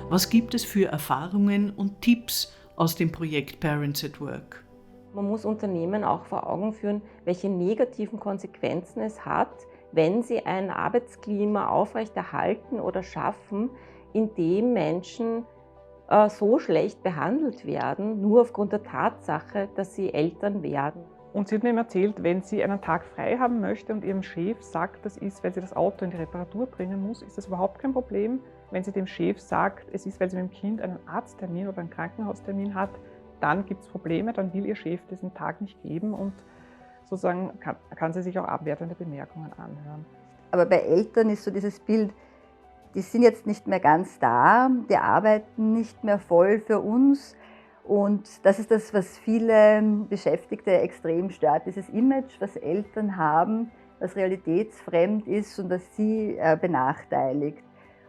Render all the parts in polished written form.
Was gibt es für Erfahrungen und Tipps aus dem Projekt Parents at Work? Man muss Unternehmen auch vor Augen führen, welche negativen Konsequenzen es hat, wenn sie ein Arbeitsklima aufrechterhalten oder schaffen, in dem Menschen so schlecht behandelt werden, nur aufgrund der Tatsache, dass sie Eltern werden. Und sie hat mir eben erzählt, wenn sie einen Tag frei haben möchte und ihrem Chef sagt, das ist, weil sie das Auto in die Reparatur bringen muss, ist das überhaupt kein Problem. Wenn sie dem Chef sagt, es ist, weil sie mit dem Kind einen Arzttermin oder einen Krankenhaustermin hat, dann gibt es Probleme, dann will ihr Chef diesen Tag nicht geben und sozusagen kann sie sich auch abwertende Bemerkungen anhören. Aber bei Eltern ist so dieses Bild, die sind jetzt nicht mehr ganz da, die arbeiten nicht mehr voll für uns. Und das ist das, was viele Beschäftigte extrem stört, dieses Image, was Eltern haben, was realitätsfremd ist und das sie benachteiligt.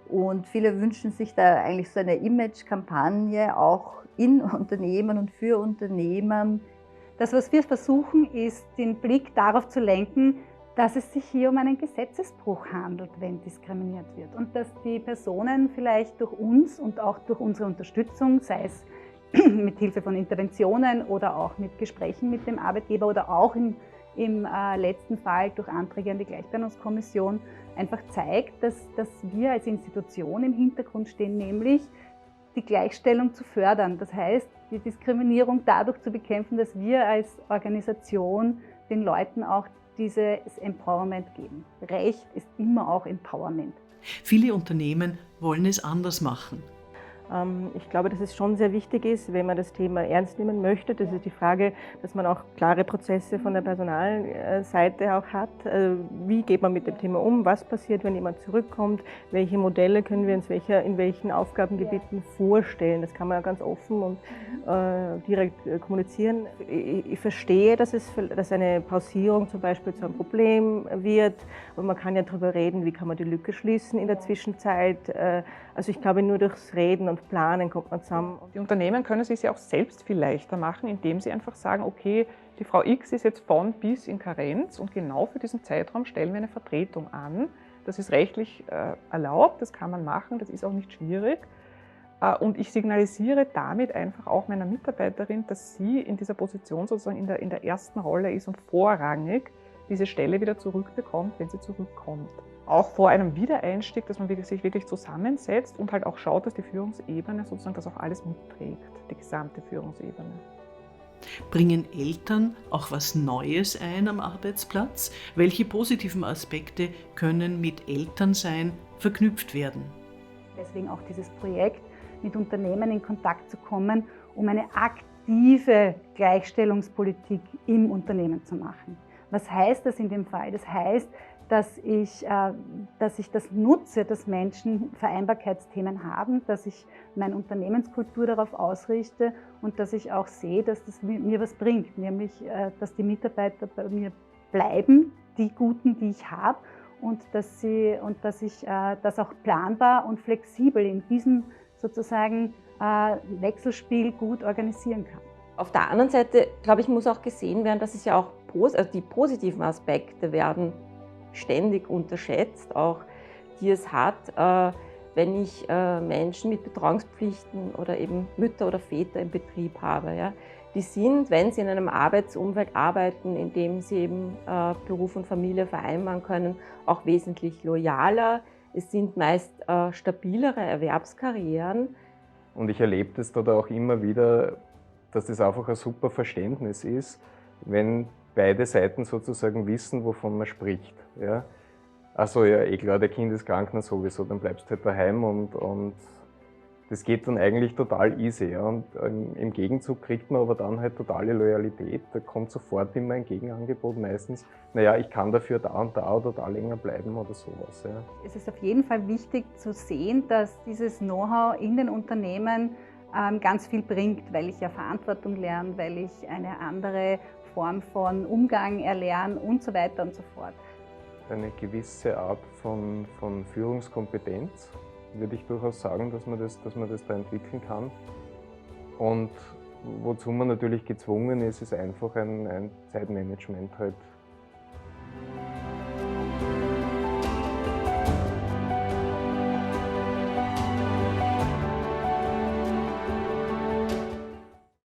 Und viele wünschen sich da eigentlich so eine Image-Kampagne auch in Unternehmen und für Unternehmen. Das, was wir versuchen, ist, den Blick darauf zu lenken, dass es sich hier um einen Gesetzesbruch handelt, wenn diskriminiert wird. Und dass die Personen vielleicht durch uns und auch durch unsere Unterstützung, sei es mit Hilfe von Interventionen oder auch mit Gesprächen mit dem Arbeitgeber oder auch im letzten Fall durch Anträge an die Gleichbehandlungskommission, einfach zeigt, dass wir als Institution im Hintergrund stehen, nämlich die Gleichstellung zu fördern. Das heißt, die Diskriminierung dadurch zu bekämpfen, dass wir als Organisation den Leuten auch dieses Empowerment geben. Recht ist immer auch Empowerment. Viele Unternehmen wollen es anders machen. Ich glaube, dass es schon sehr wichtig ist, wenn man das Thema ernst nehmen möchte. Das ist die Frage, dass man auch klare Prozesse von der Personalseite auch hat. Wie geht man mit dem Thema um? Was passiert, wenn jemand zurückkommt? Welche Modelle können wir uns in welchen Aufgabengebieten vorstellen? Das kann man ja ganz offen und direkt kommunizieren. Ich verstehe, dass eine Pausierung zum Beispiel zu einem Problem wird. Und man kann ja darüber reden, wie kann man die Lücke schließen in der Zwischenzeit. Also ich glaube, nur durchs Reden und Planen kommt man zusammen. Die Unternehmen können es sich ja auch selbst viel leichter machen, indem sie einfach sagen, okay, die Frau X ist jetzt von bis in Karenz und genau für diesen Zeitraum stellen wir eine Vertretung an. Das ist rechtlich erlaubt, das kann man machen, das ist auch nicht schwierig. Und ich signalisiere damit einfach auch meiner Mitarbeiterin, dass sie in dieser Position sozusagen in der ersten Rolle ist und vorrangig diese Stelle wieder zurückbekommt, wenn sie zurückkommt. Auch vor einem Wiedereinstieg, dass man sich wirklich zusammensetzt und halt auch schaut, dass die Führungsebene sozusagen das auch alles mitträgt, die gesamte Führungsebene. Bringen Eltern auch was Neues ein am Arbeitsplatz? Welche positiven Aspekte können mit Elternsein verknüpft werden? Deswegen auch dieses Projekt, mit Unternehmen in Kontakt zu kommen, um eine aktive Gleichstellungspolitik im Unternehmen zu machen. Was heißt das in dem Fall? Das heißt, dass ich das nutze, dass Menschen Vereinbarkeitsthemen haben, dass ich meine Unternehmenskultur darauf ausrichte und dass ich auch sehe, dass das mir was bringt, nämlich dass die Mitarbeiter bei mir bleiben, die Guten, die ich habe, und dass ich das auch planbar und flexibel in diesem sozusagen Wechselspiel gut organisieren kann. Auf der anderen Seite, glaube ich, muss auch gesehen werden, dass es ja auch die positiven Aspekte werden ständig unterschätzt, auch die es hat, wenn ich Menschen mit Betreuungspflichten oder eben Mütter oder Väter im Betrieb habe. Ja. Die sind, wenn sie in einem Arbeitsumfeld arbeiten, in dem sie eben Beruf und Familie vereinbaren können, auch wesentlich loyaler. Es sind meist stabilere Erwerbskarrieren. Und ich erlebe das dort auch immer wieder, dass das einfach ein super Verständnis ist, wenn beide Seiten sozusagen wissen, wovon man spricht. Ja? Also ja, eh klar, der Kind ist krank, na sowieso, dann bleibst du halt daheim und das geht dann eigentlich total easy. Ja? Und im Gegenzug kriegt man aber dann halt totale Loyalität, da kommt sofort immer ein Gegenangebot meistens, naja, ich kann dafür da und da oder da länger bleiben oder sowas. Ja. Es ist auf jeden Fall wichtig zu sehen, dass dieses Know-how in den Unternehmen ganz viel bringt, weil ich ja Verantwortung lerne, weil ich eine andere Form von Umgang erlernen und so weiter und so fort. Eine gewisse Art von Führungskompetenz, würde ich durchaus sagen, dass man das da entwickeln kann. Und wozu man natürlich gezwungen ist, ist einfach ein Zeitmanagement halt